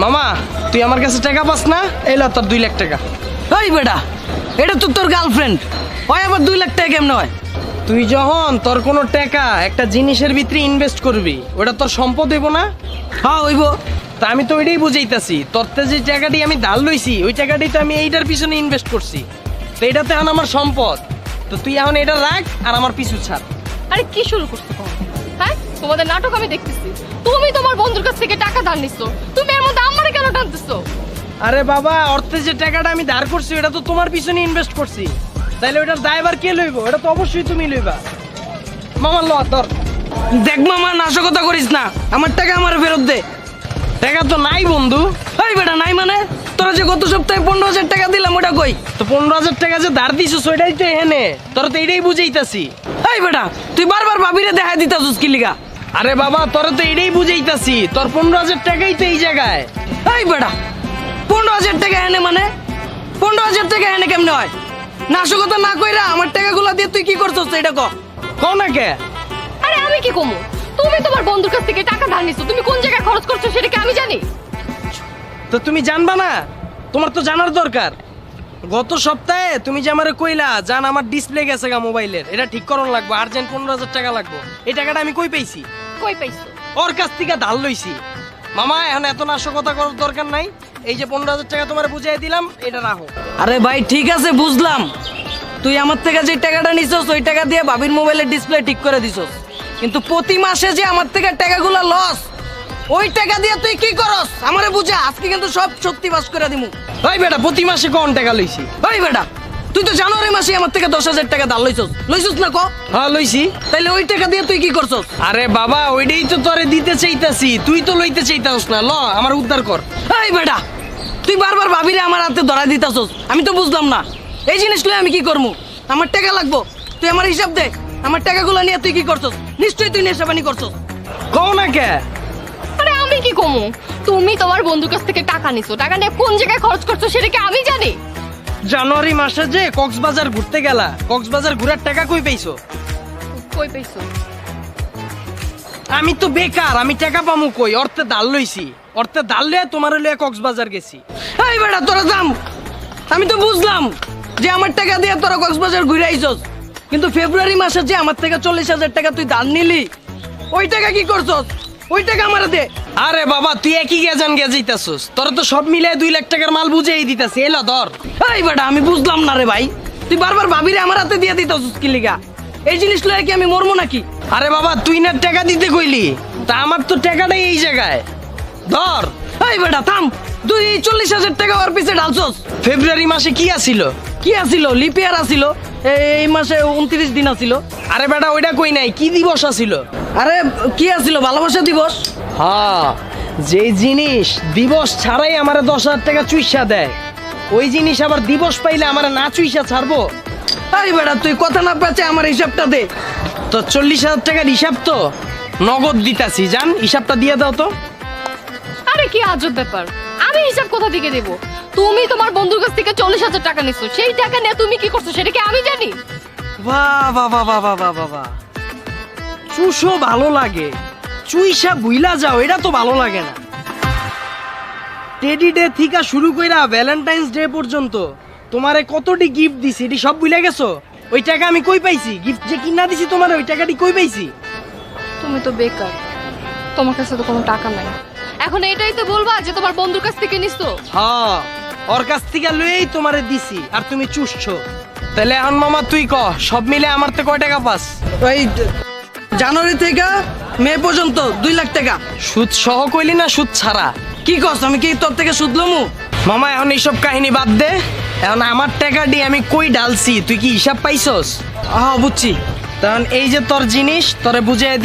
মামা তুই আমার কাছে টাকা পাস না, এই ল তোর 2 লাখ টাকা। ওই বেটা, এটা তো তোর গার্লফ্রেন্ড, হয় আবার 2 লাখ টাকা কেমনে হয়? তুই যখন তোর কোনো টাকা একটা জিনিসের ভিতরে ইনভেস্ট করবি, ওটা তোর সম্পদ হইব না? হ্যাঁ হইব। তা আমি তো ওইটাই বুঝাইতাছি, তোর তে যে টাকাটি আমি ধার লইছি ওই টাকাটি তো আমি এইটার পিছনে ইনভেস্ট করছি, তো এটাতে এখন আমার সম্পদ। তো তুই এখন এটা রাখ আর আমার পিছু ছাড়। আরে কি শুরু করছো তোমরা? হ্যাঁ, তোমাদের নাটক আমি দেখতেছি। তুমি তোমার বন্ধুর কাছ থেকে টাকা ধার নিছো, তুমি এর মধ্যে আমারে কেন টানতেছো? আরে বাবা, অর্থে যে টাকাটা আমি ধার করছি এটা তো তোমার পিছনে ইনভেস্ট করছি, তাইলে ওটার দায়ভার কে লইব? এটা তো অবশ্যই তুমি লইবা। মামা ল ধর। দেখ মামা, নাশকতা করিস না, আমার টাকা আমার ফেরত দে। টাকা তো নাই বন্ধু। ওই বেটা, নাই মানে? তোরা যে গত সপ্তাহে 15,000 টাকা দিলাম, ওটা কই? তো 15,000 টাকা যে ধার দিছিস ওইটাই তো এখানে, তোরা তো এটাই বুঝাইতাছি। এই বেটা, তুই বারবার ভাবিরে দেখা দিতাছিস কি লিগা? আরে বাবা, তোরা তো এটাই বুঝাইতাছি, তোর 15,000 টাকাই তো এই জায়গায়। এই বেটা, 15,000 টাকা এনে মানে? 15,000 টাকা এনে কেমনে হয়? নাশকতা না কইরা আমার টাকাগুলো দিয়ে তুই কি করছস এটা ক। কও না কে? আরে আমি কি কমু? তুমি তোমার বন্ধুর কাছ থেকে টাকা ধার নিছো, তুমি কোন জায়গায় খরচ করছো সেটা কি আমি জানি? তো তুমি জানবা না? তোমার তো জানার দরকার। গত সপ্তাহে তুমি যে আমারে কইলা জান আমার ডিসপ্লে গেছে গা মোবাইলের, এটা ঠিক করন লাগবে, আর্জেন্ট 15,000 টাকা লাগবে। এই টাকাটা আমি কই পাইছি? কই পাইছো? ওর কাছ থেকে ধার লইছি। মামা এখন এত নাশকতা করার দরকার নাই, এই যে 15,000 টাকা তোমার বুঝাই দিলাম, এটা রাখো। আরে ভাই ঠিক আছে, বুঝলাম। তুই আমার থেকে যে টাকাটা নিছস ওই টাকা দিয়ে ভাবির মোবাইলের ডিসপ্লে ঠিক করে দিছস, কিন্তু প্রতি মাসে যে আমার থেকে টাকাগুলো লস, ওই টাকা দিয়ে তুই কি করস আমারে বুঝা। আজকে কিন্তু সব সত্যি বাস করে দিমু। ভাই বেটা, প্রতি মাসে কোন টাকা লইছি? ওই বেটা, তুই তো জানুয়ারি মাসে আমার থেকে 10,000 টাকা ধার লইছস না ক? হ্যাঁ লইছি। তাইলে ওই টাকা দিয়ে তুই কি করছস? আরে বাবা, ওইটাই তো তোরে দিতে চাইতাছি, তুই তো লইতে চাইতাস না। ল আমার উদ্ধার কর। এই বেটা, তুই বারবার ভাবিরে আমার হাতে ধরা দিতাছস, আমি তো বুঝলাম না এই জিনিসগুলো আমি কি করবো। আমার টাকা লাগবো, তুই আমার হিসাব দে। আমার টাকাগুলো নিয়ে তুই কি করছস? নিশ্চয়ই তুই নেশাবানি করছস। কও না কে? আরে আমি কি কমু? তুমি তোমার বন্ধুর কাছ থেকে টাকা নিছো, টাকা নিয়ে কোন জায়গায় খরচ করছো সেটা কি আমি জানি? জানুয়ারি মাসে যে কক্সবাজার ঘুরতে গেলা, কক্সবাজার ঘুরার টাকা কই পাইছো? কই পাইছো? আমি তো বেকার, আমি টাকা পামু কই? অর্থে ধার লইছি, অর্থে ধার লইয়া তোমার লইয়া কক্সবাজার গেছি। এই বেটা, তোরা দাম, আমি তো বুঝলাম যে আমার টাকা দিয়ে তোরা কক্সবাজার ঘুরে আইছস, কিন্তু ফেব্রুয়ারি মাসে যে আমার থেকে 40,000 টাকা তুই ধার নিলি, ওই টাকা কি করছস? ওই টাকা আমার দে। আরে বাবা, তুই একই গেজান গেজাইতাছস, তোর তো সব মিলাই 2 লাখ টাকার মাল বুঝেই দিতাছি। এলো ধর। এই বেটা, আমি বুঝলাম না রে ভাই, তুই বারবার ভাবিরে আমার হাতে দিয়ে দিতাছস কি লিগা? এই জিনিস লয়ে কি আমি মরমু নাকি? আরে বাবা, তুই না টাকা দিতে কইলি, তা আমার তো টাকাটাই এই জায়গায়। ধর। এই বেটা থাম, তুই 40,000 টাকা ওর পিছে ঢালছস। ফেব্রুয়ারি মাসে কি আসিল? কি আসিল? লিপিয়ার আসিল, এই মাসে 29 দিন আসিল। আরে বেটা, ওইটা কই নাই, কি দিবস আসিল? আরে কি আসিল? ভালোবাসা দিবস। হ্যাঁ, যে জিনিস দিবস ছাড়াই আমারে 10,000 টাকা চুইসা দেয়, ওই জিনিস আবার দিবস পাইলে আমারে না চুইসা ছাড়বো? এই বেটা, তুই কথা না পেঁচে আমার হিসাবটা দে। তো 40,000 টাকার হিসাব তো নগদ দিতাছি, জান হিসাবটা দিয়ে দাও তো। আরে কি আজব ব্যাপার, আমি হিসাব কোথা থেকে দেব? তুমি তোমার বন্ধুর কাছ থেকে 40,000 টাকা নিছো, সেই টাকা নিয়ে তুমি কি করছো সেটা কি আমি জানি? বাহ বাহ বাহ বাহ বাহ বাহ বাহ, চুষো ভালো লাগে, চুইসা বুইলা যাও এটা তো ভালো লাগে না। টেডি ডে থেকে শুরু কইরা ভ্যালেন্টাইন্স ডে পর্যন্ত তোমারে কতটি গিফট দিছি, এটি সব ভুলে গেছো? ওই টাকা আমি কই পাইছি? গিফট যে কিনা দিছি তোমারে, ওই টাকাটি কই পাইছি? তুমি তো বেকার, তোমার কাছে তো কোনো টাকা নাই। এখন এটাই তো বলবা যে তোমার বন্ধুর কাছ থেকে নিছো? হ্যাঁ, ওর কাছ থেকে লইয়েই তোমারে দিছি, আর তুমি চুষছো। তাহলে এখন মামা তুই ক, সব মিলে আমার তো কয় টাকা পাস? ওই জানুয়ারি থেকে মে পর্যন্ত 2 লাখ টাকা। সুদ সহ কইলি না সুদ ছাড়া? কি কস? আমি কি তোর থেকে সুদ লমু? মামা এখন এইসব কাহিনী বাদ দে, এখন আমার টাকা দিয়ে আমি কই ডালছি তুই কি হিসাব পাইছস? হ্যাঁ বুঝছি। তখন এই যে তোর জিনিস তোরে বুঝাই